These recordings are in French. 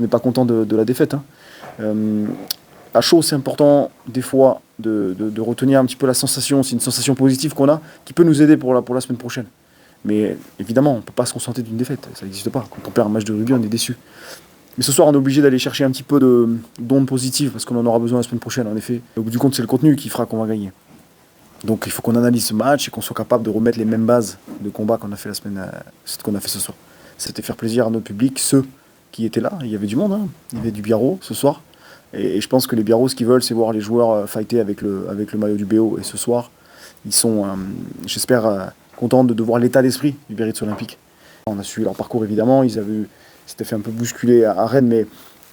On n'est pas content de la défaite. À chaud, c'est important des fois de retenir un petit peu la sensation. C'est une sensation positive qu'on a qui peut nous aider pour la semaine prochaine. Mais évidemment, on ne peut pas se contenter d'une défaite. Ça n'existe pas. Quand on perd un match de rugby, on est déçu. Mais ce soir, on est obligé d'aller chercher un petit peu d'ondes positives parce qu'on en aura besoin la semaine prochaine, en effet. Au bout du compte, c'est le contenu qui fera qu'on va gagner. Donc il faut qu'on analyse ce match et qu'on soit capable de remettre les mêmes bases de combat qu'on a fait qu'on a fait ce soir. C'était faire plaisir à notre public, ceux qui étaient là. Il y avait du monde, il y avait du Biarro ce soir. Et je pense que les Biarros, ce qu'ils veulent, c'est voir les joueurs fighter avec le maillot du BO. Et ce soir, ils sont, j'espère, contents de voir l'état d'esprit du Biarritz Olympique. On a suivi leur parcours, évidemment. S'étaient fait un peu bousculer à Rennes, mais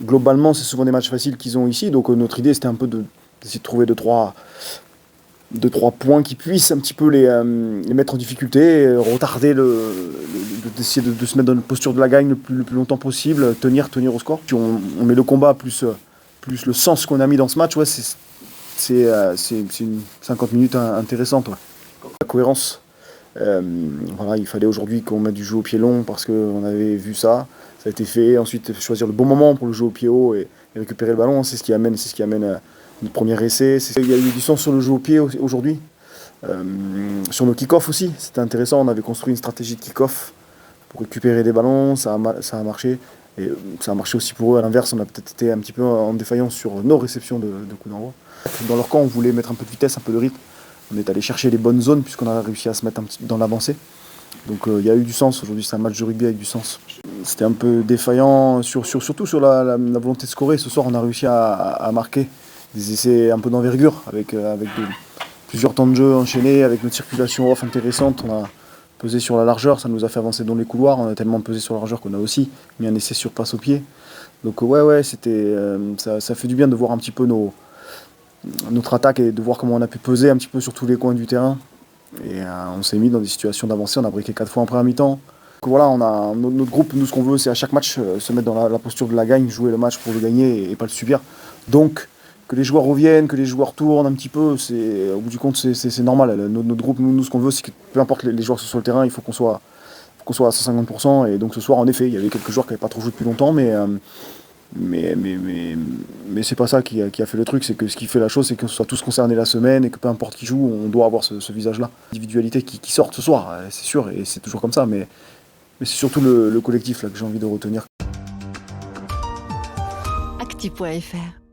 globalement, c'est souvent des matchs faciles qu'ils ont ici. Donc notre idée, c'était un peu d'essayer de trouver deux, trois points qui puissent un petit peu les mettre en difficulté, retarder d'essayer de se mettre dans une posture de la gagne le plus longtemps possible, tenir au score. Puis on met le combat plus le sens qu'on a mis dans ce match, ouais, c'est une 50 minutes intéressante. Ouais. La cohérence, voilà, il fallait aujourd'hui qu'on mette du jeu au pied long parce qu'on avait vu ça a été fait. Ensuite, choisir le bon moment pour le jeu au pied haut et récupérer le ballon, c'est ce qui amène notre premier essai. Il y a eu du sens sur le jeu au pied aujourd'hui. Sur nos kick-offs aussi, c'était intéressant. On avait construit une stratégie de kick-off pour récupérer des ballons, ça a marché. Et ça a marché aussi pour eux. À l'inverse, on a peut-être été un petit peu en défaillance sur nos réceptions de coups d'envoi. Dans leur camp, on voulait mettre un peu de vitesse, un peu de rythme. On est allé chercher les bonnes zones puisqu'on a réussi à se mettre dans l'avancée. Donc il y a eu du sens. Aujourd'hui, c'est un match de rugby avec du sens. C'était un peu défaillant, surtout sur la volonté de scorer. Ce soir, on a réussi à marquer des essais un peu d'envergure avec plusieurs temps de jeu enchaînés, avec notre circulation off intéressante. On a pesé sur la largeur, ça nous a fait avancer dans les couloirs. On a tellement pesé sur la largeur qu'on a aussi mis un essai sur passe au pied. Donc ouais, c'était, ça fait du bien de voir un petit peu notre attaque et de voir comment on a pu peser un petit peu sur tous les coins du terrain. Et on s'est mis dans des situations d'avancée, on a briqué 4 fois en première mi-temps. Donc voilà, notre groupe, nous ce qu'on veut c'est à chaque match se mettre dans la posture de la gagne, jouer le match pour le gagner et pas le subir. Donc que les joueurs reviennent, que les joueurs tournent un petit peu, au bout du compte c'est normal. Notre groupe, nous ce qu'on veut c'est que peu importe les joueurs qui sont sur le terrain, il faut qu'on soit à 150%. Et donc ce soir en effet, il y avait quelques joueurs qui n'avaient pas trop joué depuis longtemps, mais c'est pas ça qui a fait le truc. C'est que ce qui fait la chose, c'est qu'on soit tous concernés la semaine et que peu importe qui joue, on doit avoir ce visage-là. L'individualité qui sort ce soir, c'est sûr, et c'est toujours comme ça, mais c'est surtout le collectif là, que j'ai envie de retenir. Actu.fr